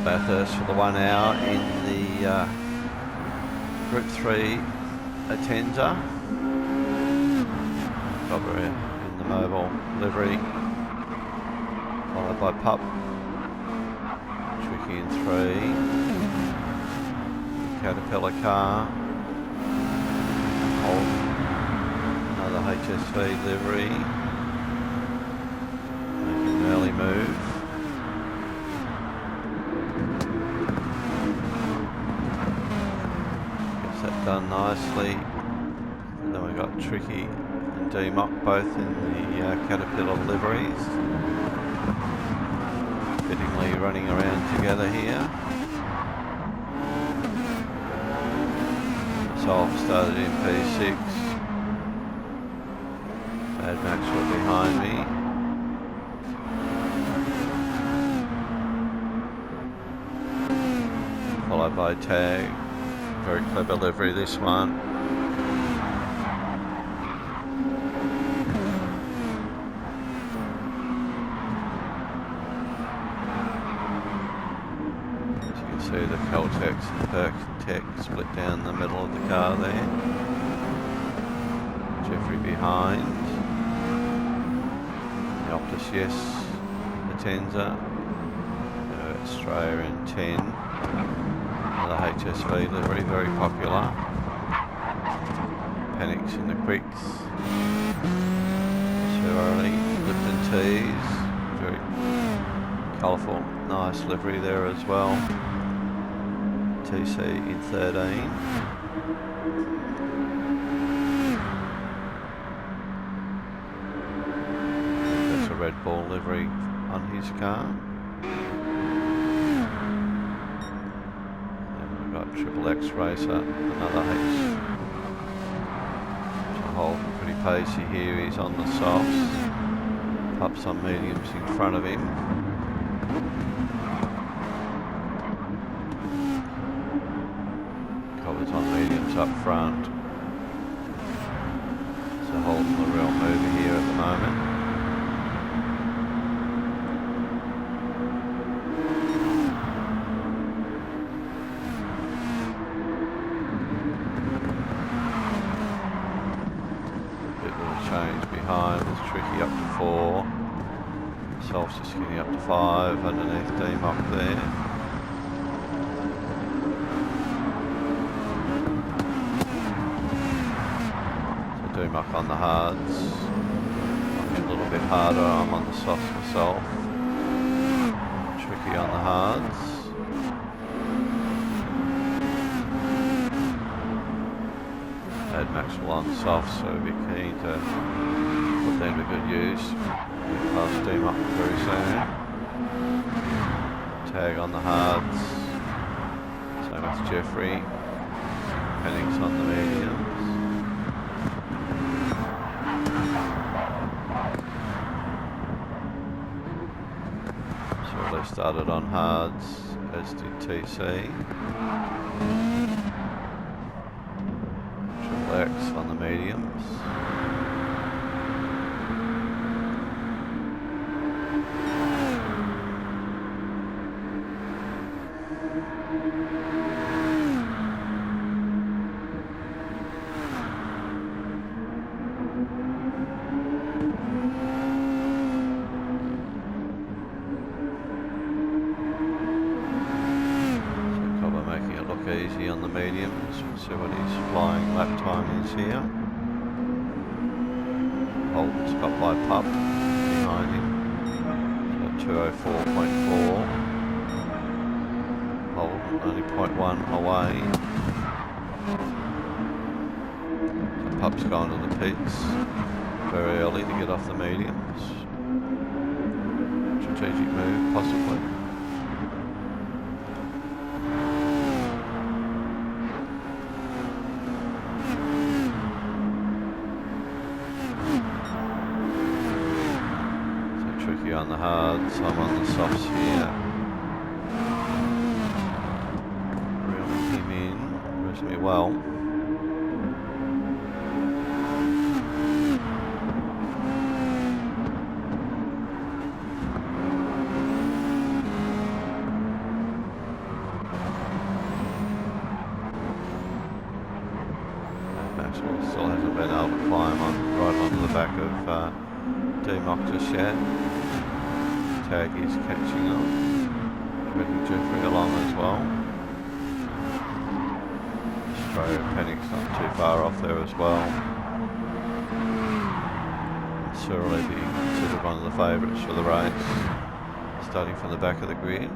Bathurst for the 1 hour in the Group 3 Atenza. Cover in the mobile livery, followed by Pup. Tricky in 3. Caterpillar car. Hold. Another HSV livery. Making an early move. Done nicely. And then we got Tricky and D-Mock both in the Caterpillar liveries. Fittingly running around together here. Solve started in P6. Bad Maxwell behind me. Followed by Tag. Very clever livery, this one. As you can see, the Caltex and Perk split down the middle of the car there. Jeffrey behind. The Optus, yes. Atenza. Australia in 10. Another HSV livery, very popular. Panics in the quicks. Too early. Lipton Tees. Very colourful, nice livery there as well. TC in 13. That's a Red Bull livery on his car. Triple X racer, another H. Holding pretty pacey here, he's on the softs. Pups on mediums in front of him. Covers on mediums up front. So Holding the real mover here at the moment. Change behind, there's Tricky up to 4. Self's just getting up to 5 underneath D-Mock there. So D-Mock on the hards. A little bit harder, I'm on the softs myself. Tricky on the hards. Had Maxwell on softs, so we'll be keen to put them to good use. Past D-Mock very soon. Tag on the hards. Same as Jeffrey. Panics on the mediums. So they started on hards, as did TC. X on the mediums. Making it look easy on the mediums. We'll see what his flying lap time is here. Holden's got by Pup behind him. So 204.4. Holden only 0.1 away. So Pup's gone to the pits very early to get off the mediums. Strategic move, possibly. Tricky on the hards, I'm on the softs here. Reeling him in reasonably well. or still hasn't been able to climb on right onto the back of D-Mock just yet. Tag is catching up, dragging Jeffrey along as well. Australia Panic's not too far off there as well. Certainly be considered one of the favourites for the race, starting from the back of the grid.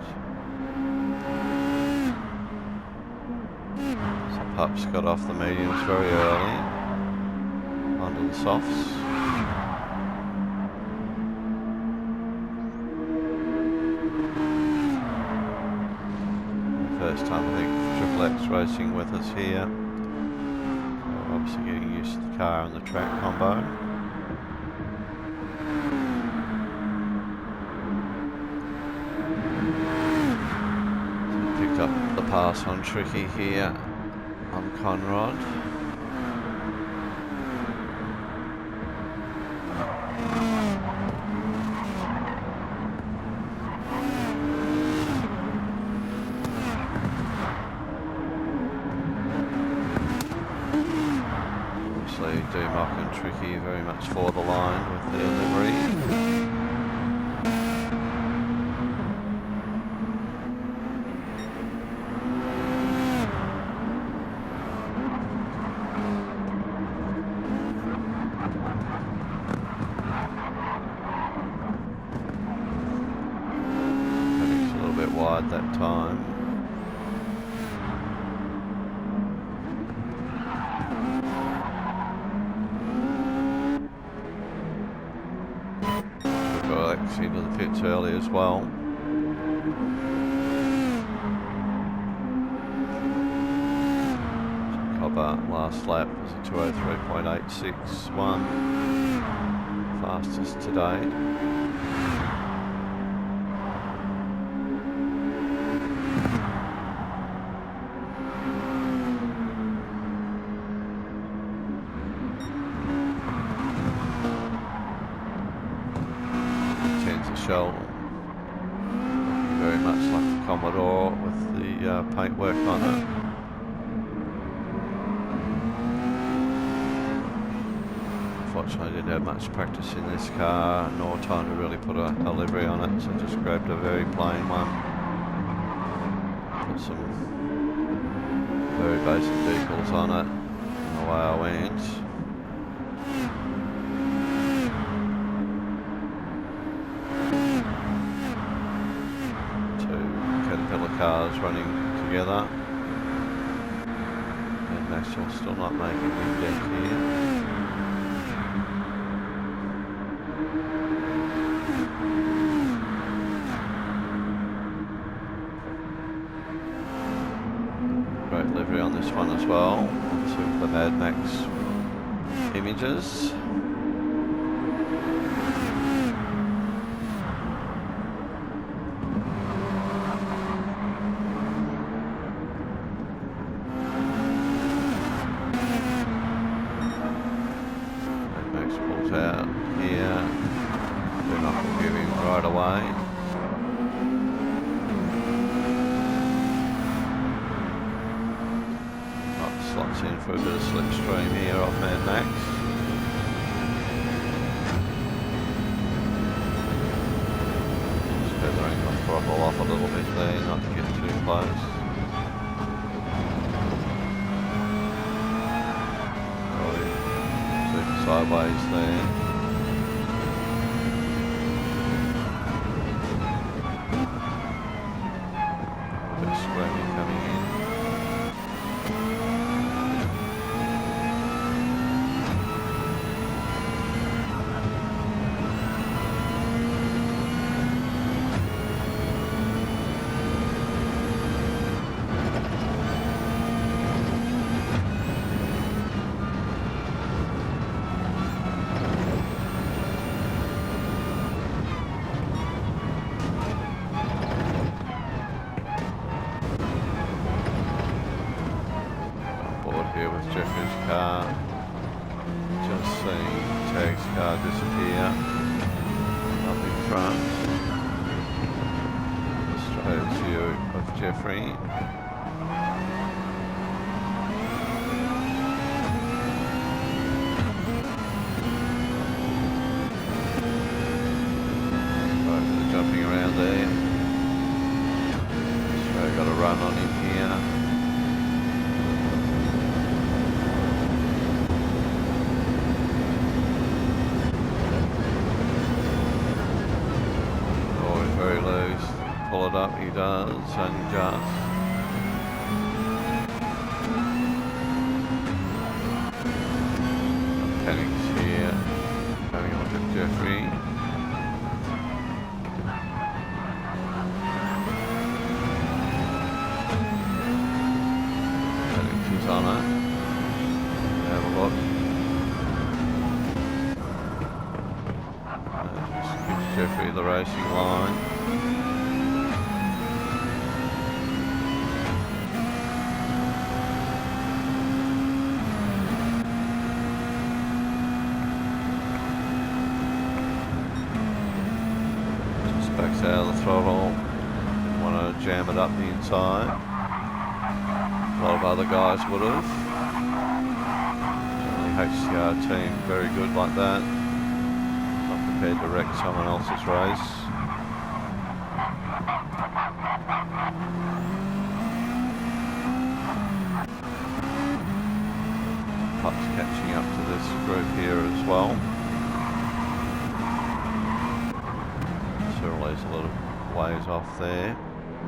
So Pups got off the mediums very early, onto the softs. First time I think Triple X racing with us here. We're obviously getting used to the car and the track combo. So picked up the pass on Tricky here on Conrod. D-Mock and Tricky very much for the line with their livery. It's a little bit wide that time. Into the pits early as well. Cobber last lap was a 203.861, fastest to date. Shell very much like the Commodore with the paintwork on it. Unfortunately I didn't have much practice in this car nor time to really put a livery on it, so I just grabbed a very plain one. Put some very basic decals on it and away I went. Cars running together, and Maxwell still not making the deck here. Great livery on this one as well, to the Mad Max images. Out here, they're not going to give him right away. Not slots in for a bit of slipstream here off Mad Max. Just feathering the throttle off a little bit there, not to get too close. Sideways there. A bit of screaming coming in. Here with Jeffrey's car, just seeing Tag's car disappear up in front. Australia's view of Jeffrey. run on him here. Oh, he's very loose. Pull it up, he does, and just. Panics here. Coming on to Jeffrey. On it. Have a look. Just gives Jeffrey the racing line. Just backs out of the throttle. Want to jam it up the inside. A lot of other guys would have. Generally HCR team very good like that. Not prepared to wreck someone else's race. Pups catching up to this group here as well. Cyril's a little ways off there.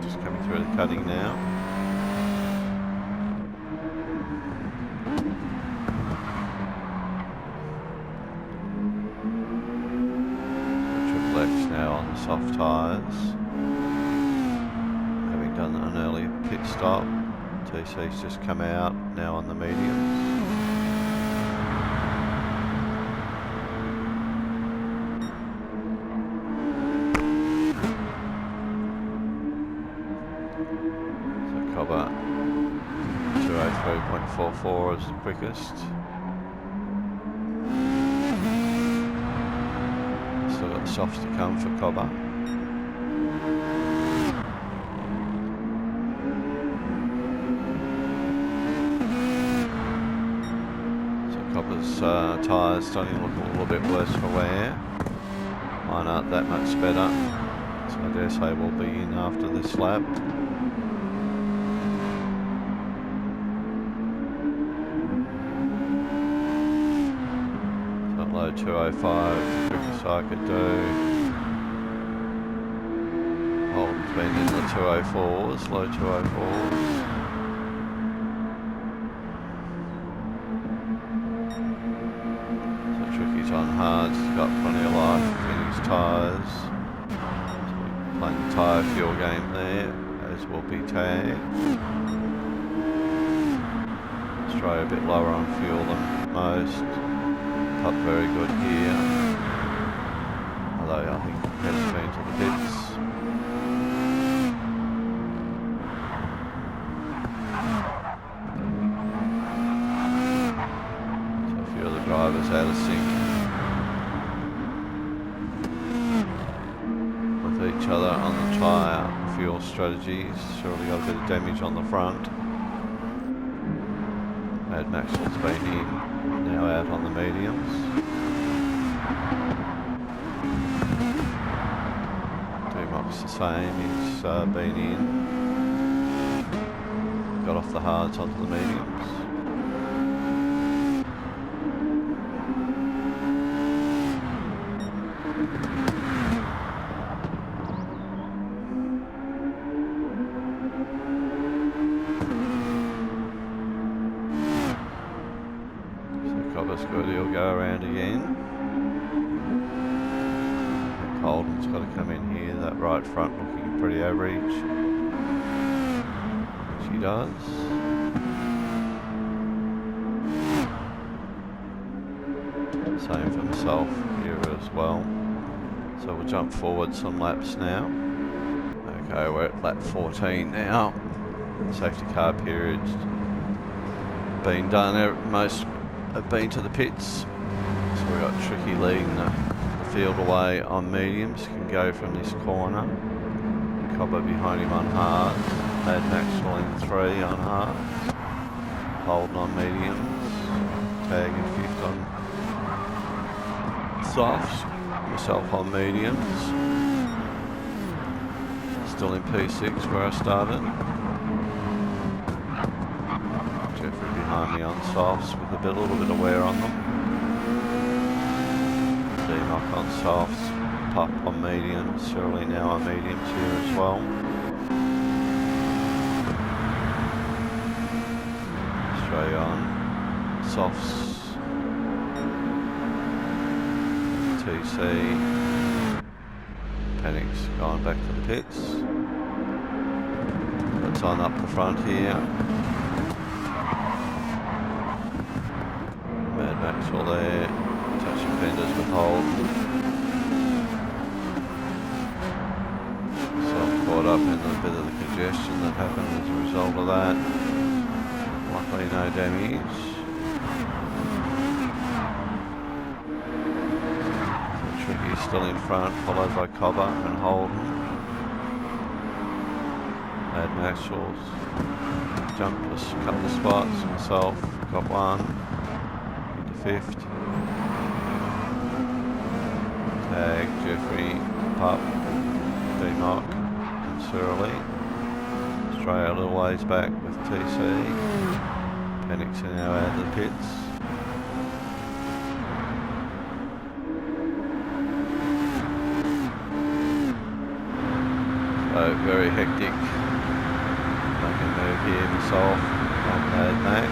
Just coming through the cutting now. Soft tyres, having done an earlier pit stop. TC's just come out, now on the mediums. So Cobber 203.44 is the quickest. Still got the softs to come for Cobber. So Cobber's tyres starting to look a little bit worse for wear. Mine aren't that much better, so I dare say we'll be in after this lap. Low 205, quickest I could do. Holden's been in the 204s, low 204s. So Tricky's on hard, he's got plenty of life in his tyres. So we're playing the tyre fuel game there, as will be tagged. Australia a bit lower on fuel than most. Pup very good here, although I think has been to the pits. So a few of the drivers out of sync with each other on the tyre fuel strategies. Surely got a bit of damage on the front. Mad Maxwell's been in. Now out on the mediums. D-Mock's the same, he's been in. Got off the hards onto the mediums. Good, he'll go around again. Holden's got to come in here, that right front looking pretty average. She does. Same for himself here as well. So we'll jump forward some laps now. Okay, we're at lap 14 now. Safety car period's been done. Most have been to the pits, so we've got Tricky leading the field away on mediums, can go from this corner. Cobber behind him on hard, Mad Maxwell in 3 on hard, Holden on mediums, Tag in 5th on softs, myself on mediums, still in P6 where I started. only on softs with a little bit of wear on them. Demock on softs, pup on mediums, surely now on mediums here as well. Straight on softs, TC, Panic's going back to the pits. It's on up the front here. Mad Maxwell there, touching fenders with hold. Self caught up in a bit of the congestion that happened as a result of that. Luckily no damage. So Tricky's still in front, followed by Cobber and Holden. Mad Maxwell's jumped a couple of spots, himself got one, into 5th. Tag, Jeffrey, Pup, Demock and Surly. Australia a little ways back with TC. Panic's now out of the pits. So very hectic. Making a move here myself on Mad Max.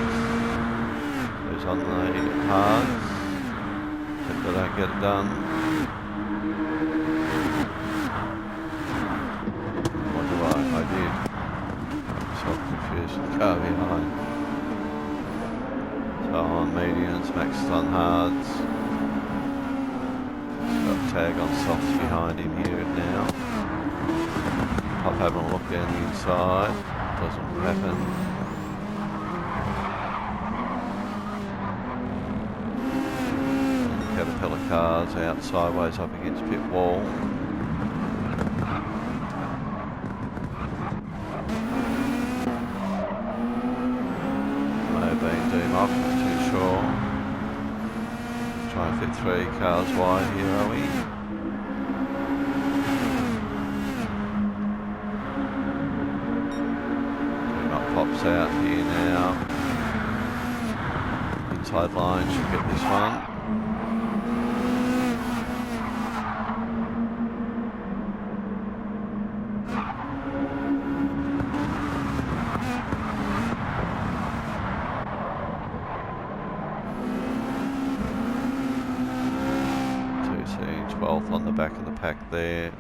Who's on the hards. If they don't get it done. What do I did. Self-confused with the car behind. So on mediums, Max is on hards. Got Tag on softs behind him here now. Pop having a look down the inside. Doesn't happen. And the Caterpillar cars out sideways up against pit wall. May have been Demock, not too sure. Try and fit 3 cars wide here, are we? Pops out here now. Inside line should get this one. Twelfth on the back of the pack there.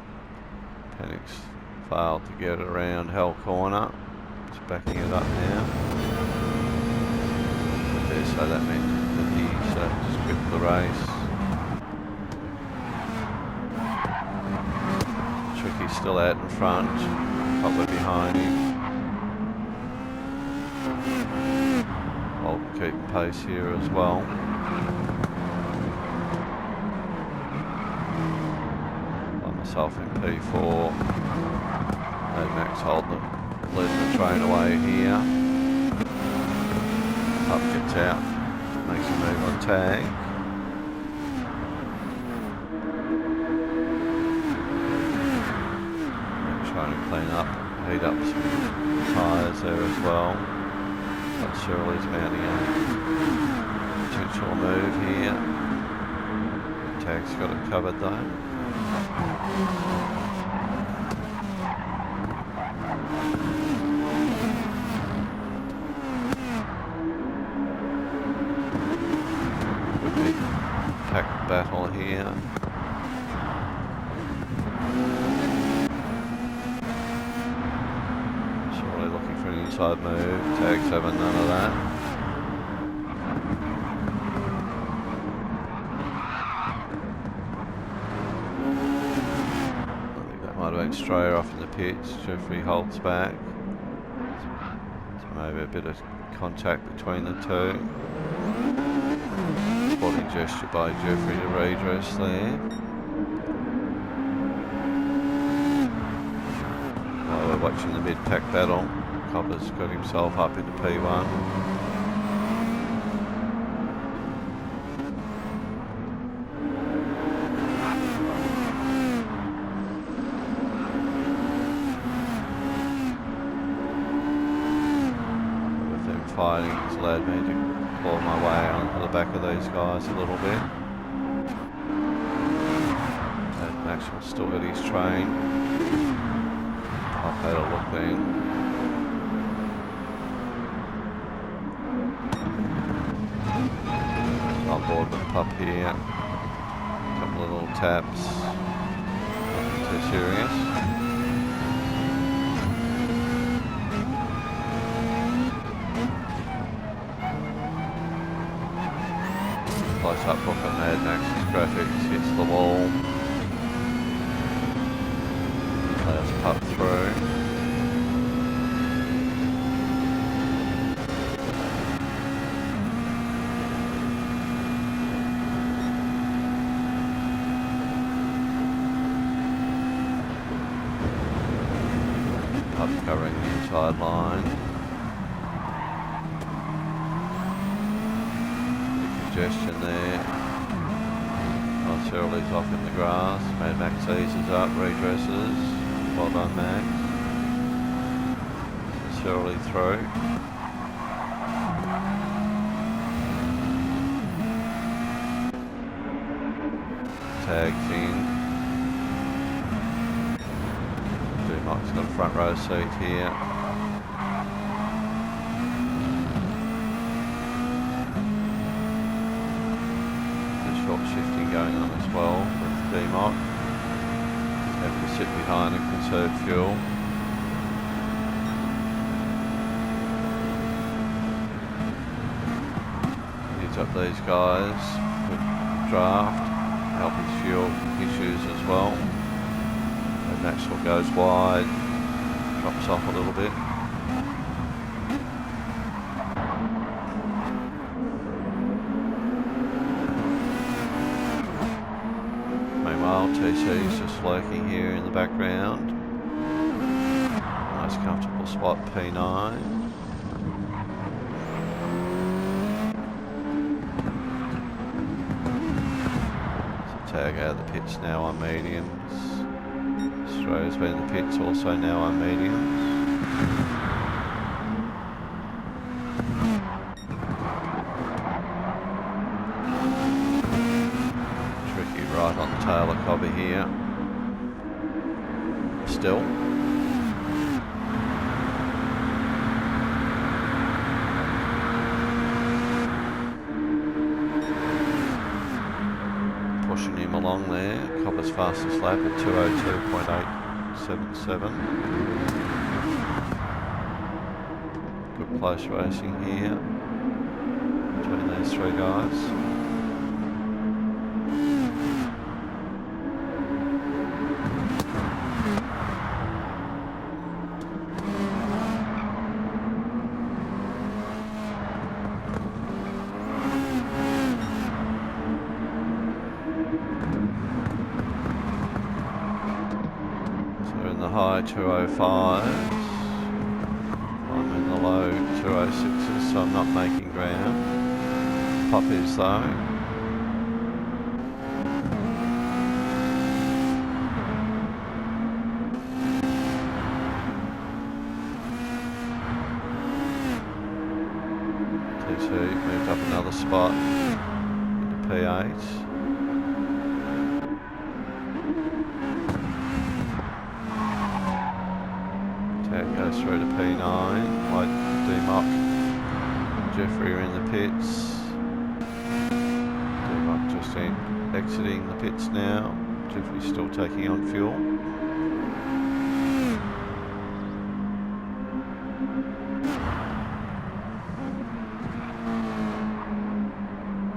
Panic's failed to get it around Hell Corner. Backing it up now. Okay, so that meant that he just gripped the race. Tricky's still out in front, Copper behind him. Holden keeping pace here as well. By myself in P4. Mad Max holding leading the train away here. Up gets out, makes a move on Tag. Trying to clean up, heat up some tyres there as well. But Shirley's mounting a potential move here. Tag's got it covered though. Battle here. Surely looking for an inside move. Tag's having none of that. I think that might have been straight off in the pits. Jeffrey holds back. So maybe a bit of contact between the two. Body gesture by Jeffrey to redress there. While we're watching the mid-pack battle, Copper's got himself up into P1. fighting has allowed me to claw my way onto the back of these guys a little bit. And Maxwell still got his train. I've had a look then. On board with the pup here. A couple of little taps. Nothing too serious. Close up look at Mad Max's graphics, hits the wall. Allows pup through. Covering the inside line. Congestion there. Shirley's off in the grass. Mad Max eases up, redresses. Well done, Max. Shirley through. Tags in. Mike's got a front row seat here. The short shifting going on as well with D-Mock. Having to sit behind and conserve fuel. Heads up these guys with draft, help his fuel issues as well. Maxwell goes wide, drops off a little bit. Meanwhile, TC's just lurking here in the background. Nice comfortable spot, P9. So tag out of the pits now on mediums. Australia's been in the pits, also now on mediums. Tricky right on the tail of Cobby here. Still. Pushing him along there. Cobber's fastest lap at 2:02.877. Good close racing here between these three guys. High 205s. I'm in the low 206s, so I'm not making ground. Pop is though. T2 moved up another spot into P8. Goes through to P9, like D-Mock. Jeffrey are in the pits. D-Mock just exiting the pits now. Jeffrey's still taking on fuel.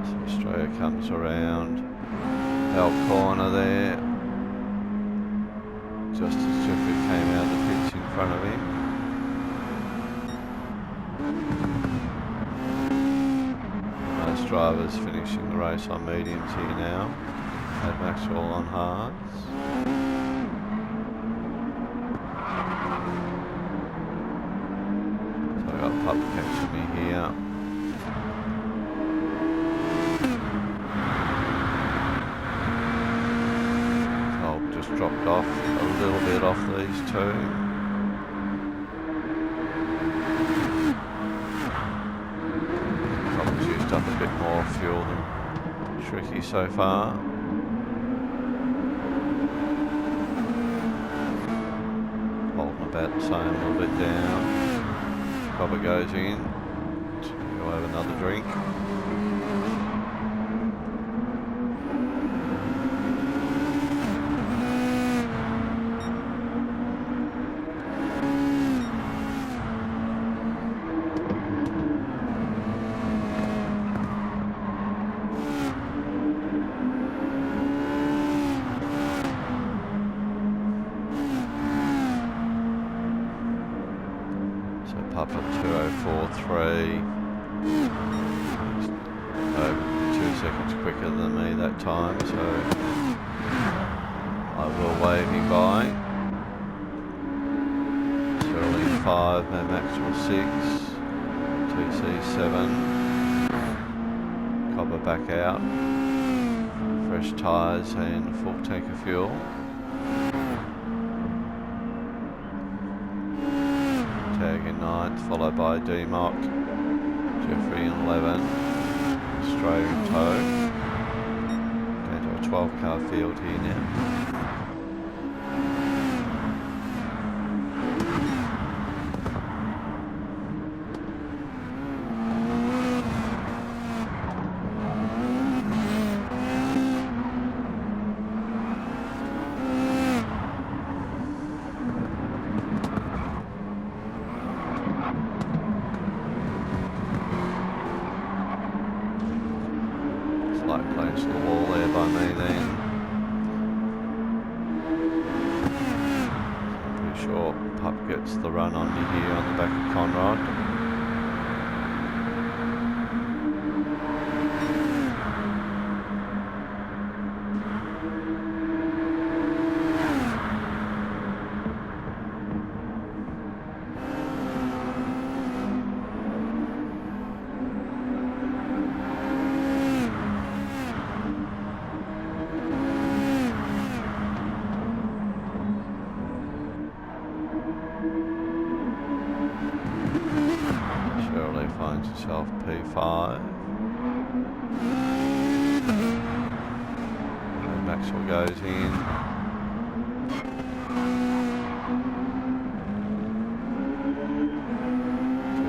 So Australia comes around our corner there. Just as Jeffrey came out of the pits in front of him. Most drivers finishing the race on mediums here now. Had Maxwell on hards. So I got Pup catching me here. Just dropped off a little bit off these two. tricky so far. Holding about the same, a little bit down. Cobber goes in. We'll have another drink. Up at 2:04.3. Over 2 seconds quicker than me that time, so I will wave him by. Sterling 5, Mad Maxwell 6, TC7. Cobber back out. Fresh tyres and a full tank of fuel. Tag in 9th, followed by D-Mock, Jeffrey in 11, Australian tow. Going to a 12-car field here now. Slight close to the wall there by me then. I'm pretty sure Pup gets the run on me here on the back of Conrod. Finds yourself P5. And Maxwell goes in.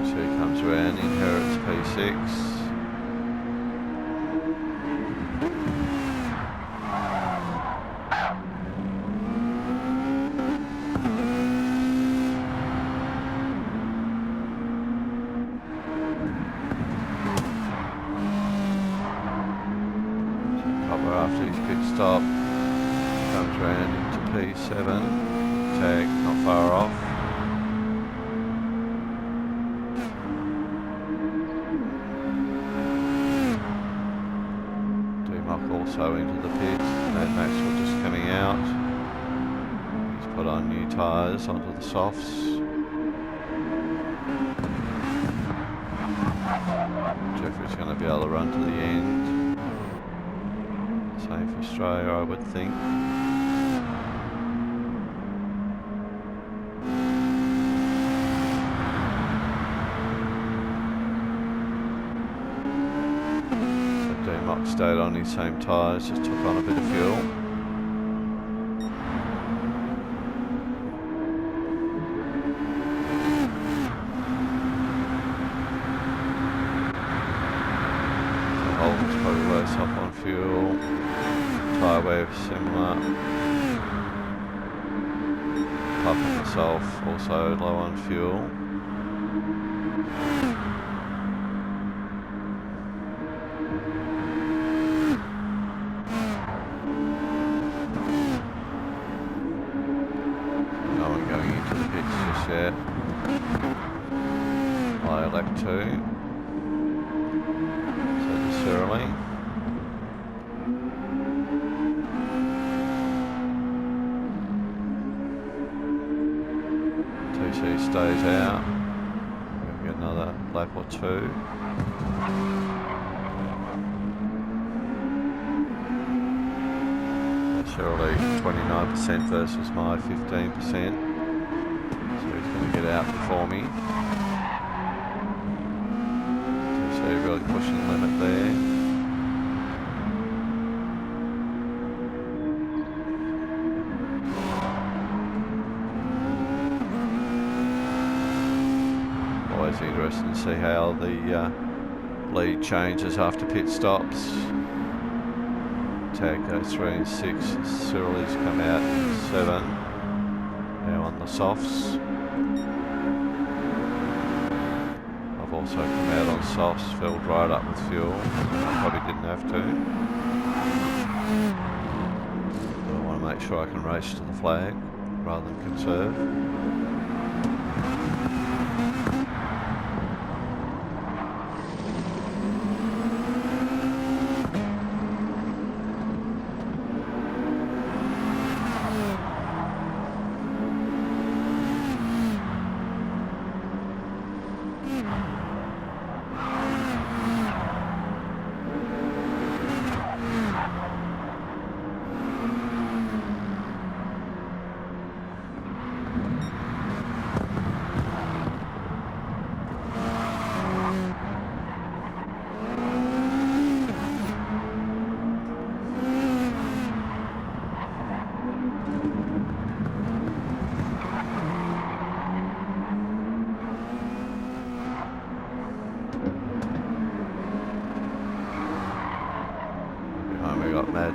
So he comes around, inherits P6. After his pit stop, comes round into P7, tag not far off. D-Mock also into the pit, and Maxwell just coming out. He's put on new tyres onto the softs. Jeffrey's going to be able to run to the end. Same for Australia, I would think. So D-Mock stayed on his same tyres, just took on a bit of fuel. So Holden's probably worse off on fuel. Tyre wear similar. Pup himself also low on fuel. No one going into the pits just yet. I elect to. So just early. TC stays out. We'll get another lap or two. That's surely 29% versus my 15%. So he's going to get out before me. TC really pushing the limit there. Always interesting to see how the lead changes after pit stops. Tag goes 3 and 6. Cyril's come out in 7. Now on the softs. I've also come out on softs, filled right up with fuel. Probably didn't have to. But I want to make sure I can race to the flag rather than conserve.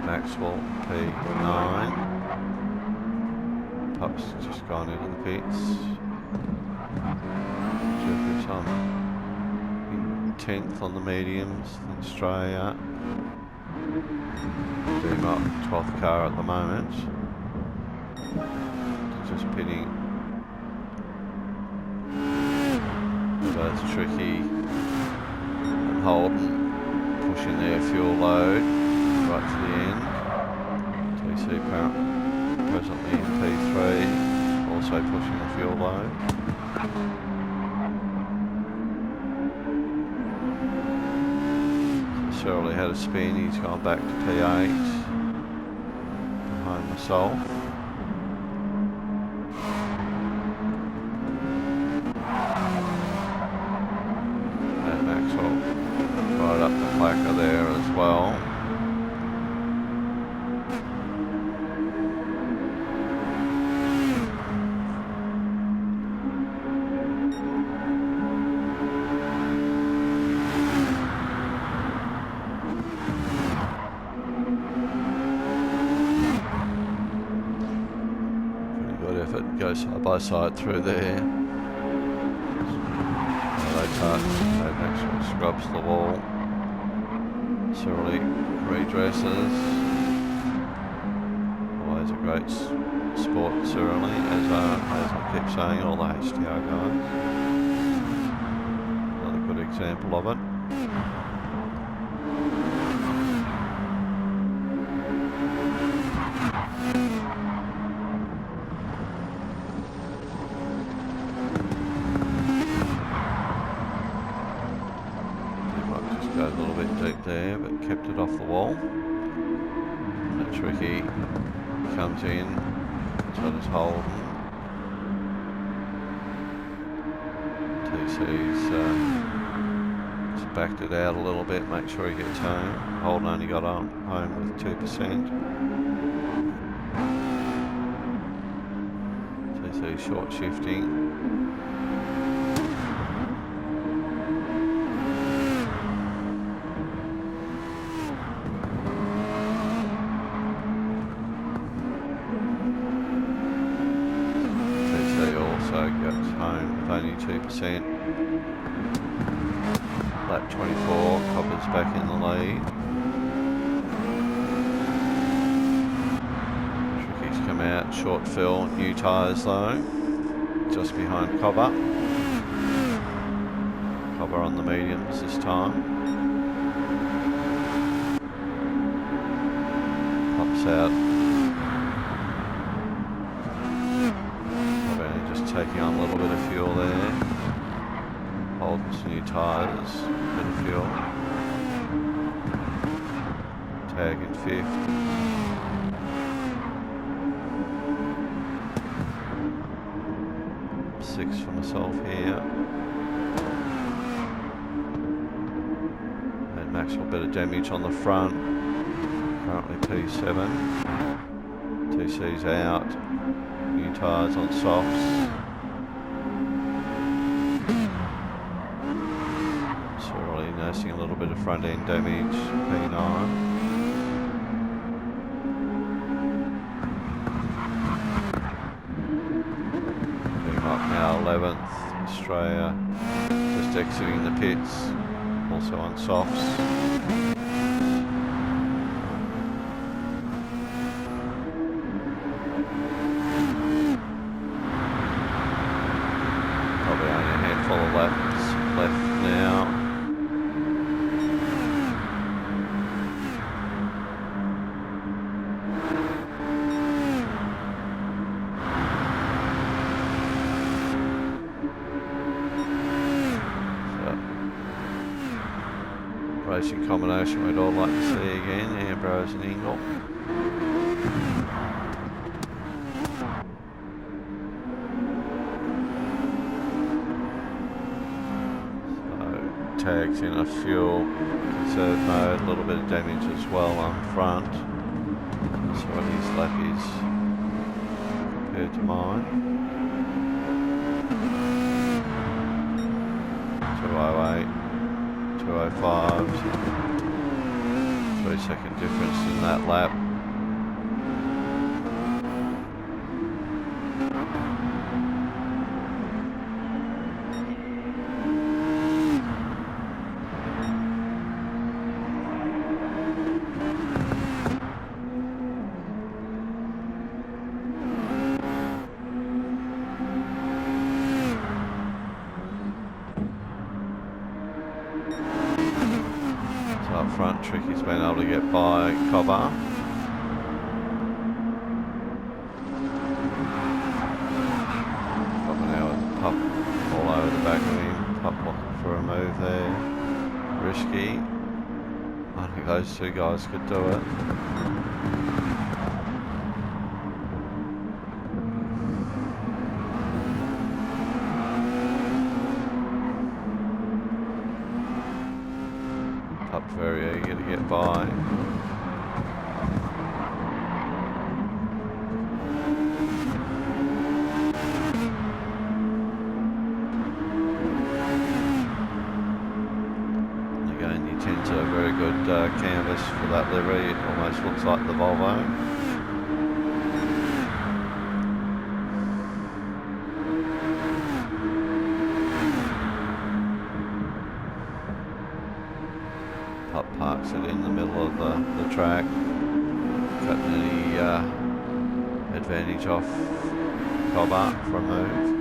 Maxwell P9. Pup's just gone into the pits. Jeffrey's on in 10th on the mediums in Australia. Up 12th car at the moment. Just pitting. Both Tricky and Holden pushing their fuel load right to the end. TC presently in P3, also pushing the fuel load. So Shirley had a spin, he's gone back to P8, behind myself. And Maxwell right up the placker there as well. Go side by side through there. They touch, they actually scrubs the wall. Cyril redresses. Always a great sport, Cyril, as I keep saying, all the HDR guys. Another good example of it. Goes a little bit deep there, but kept it off the wall. And Tricky comes in, so does Holden. TC's just backed it out a little bit, make sure he gets home. Holden only got home with 2%. TC's short shifting. Gets home with only 2%. Lap 24, Copper's back in the lead. Tricky's come out, short fill, new tyres though, just behind Copper. Copper on the mediums this time. Pops out. Taking on a little bit of fuel there. Holden's new tyres, bit of fuel. Tag in 5th. Six for myself here. And Maxwell, bit of damage on the front. Currently P7. TC's out. New tyres on softs. little bit of front end damage, P9. Now 11th, Australia, just exiting the pits, also on softs. Probably only a handful of laps left now. Racing combination we'd all like to see again, Ambrose and Ingle. So tags in a fuel conserve mode, a little bit of damage as well on front. So what his lap is compared to mine. 208. 205, 3-second difference in that lap. Up front, Tricky's been able to get by Cobber. Cobber now with Pup all over the back of him. Pup looking for a move there. Risky. I think those two guys could do it. Very eager to get by. And again, the Atenza, a very good canvas for that livery. It almost looks like the Volvo. Parks it in the middle of the track, cutting any advantage off Cobber for a move.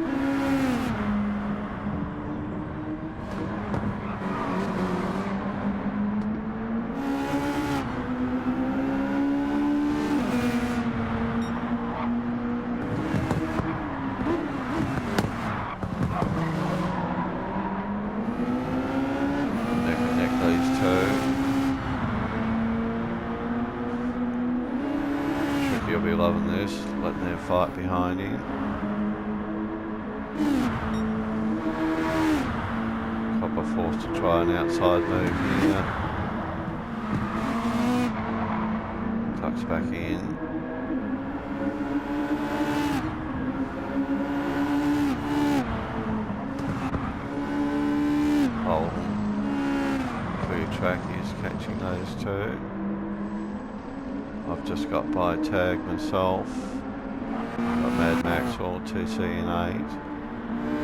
Neck these two. He'll be loving this, letting them fight behind him. Copper forced to try an outside move here. Tucks back in. Holden, clear track, is catching those two. I've just got by tag myself. Got Mad Maxwell 2C in 8,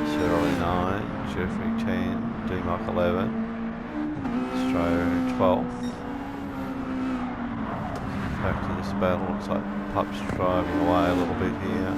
Cyril in 9, Jeffrey 10, D-Mock 11, Australia in 12th. Back to this battle, looks like Pup's driving away a little bit here.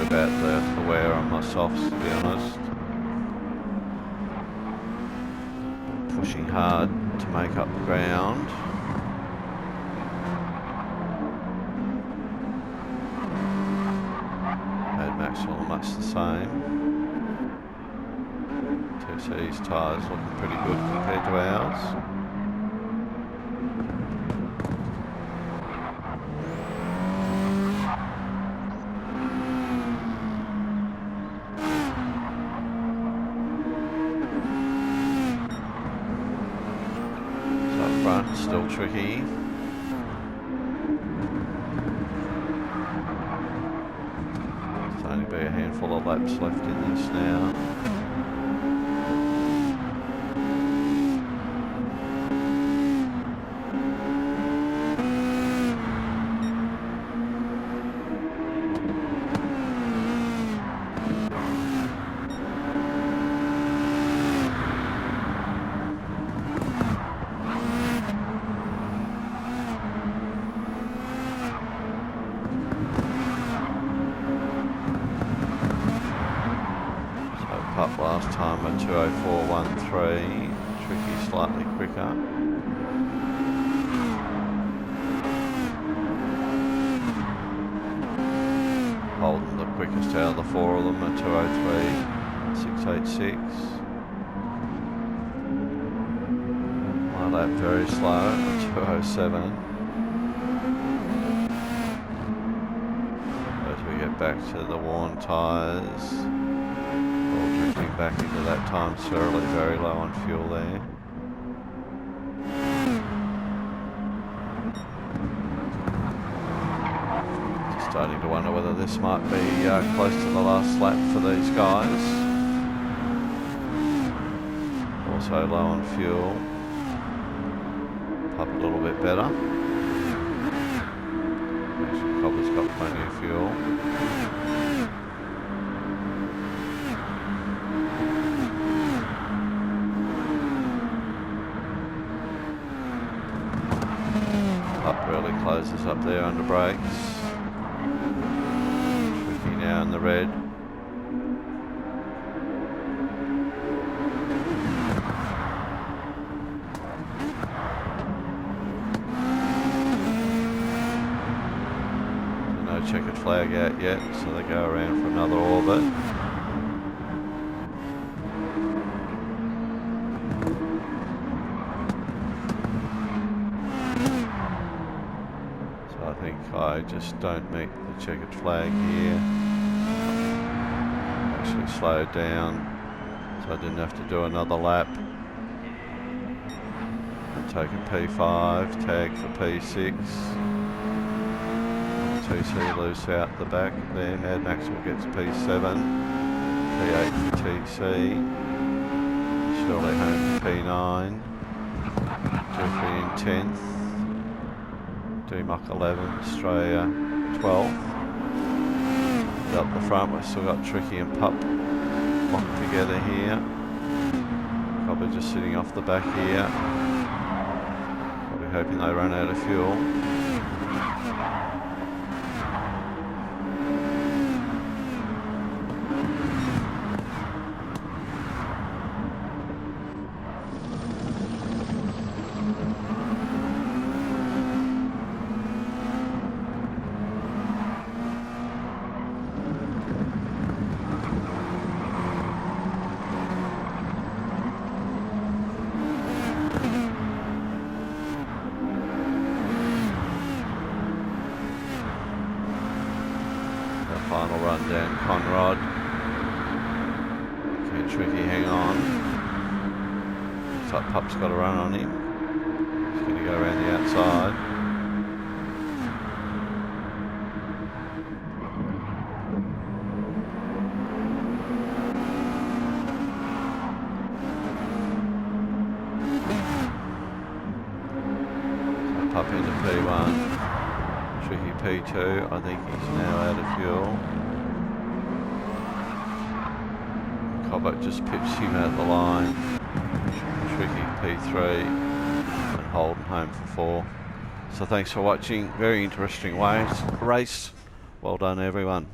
About the wear on my softs, to be honest. Pushing hard to make up the ground. Mad Maxwell much the same. 2C's tyres looking pretty good compared to ours. Tricky. There's only be a handful of laps left in this now. Up last time at 2:04.13. Tricky slightly quicker. Holden the quickest out of the four of them at 2:03.686. My lap very slow at 2:07. As we get back to the worn tyres. Drifting back into that time surely, very low on fuel there. Just starting to wonder whether this might be close to the last lap for these guys. Also low on fuel. Pup a little bit better. Actually, Cobber's got plenty of fuel. Really closes up there under brakes. Tricky now in the red. No checkered flag out yet, so they go around for another orbit. I just don't meet the checkered flag here. Actually slowed down, so I didn't have to do another lap. I'm taking P5, tag for P6. 2C loose out the back there. Mad Maxwell gets P7, P8 for TC. Surely home for P9. Jeffrey in 10th. D-Muck 11, Australia 12th. Up the front, we've still got Tricky and Pup locked together here. Probably just sitting off the back here. Probably hoping they run out of fuel. Final run down Conrod. Okay, Tricky, hang on. Looks like Pup's got a run on him. He's going to go around the outside. So Pup into P1. Tricky P2, I think he's now out of fuel. Cobber just pitched him out the line. Tricky P3 and Holden home for 4. So thanks for watching. Very interesting race. Well done everyone.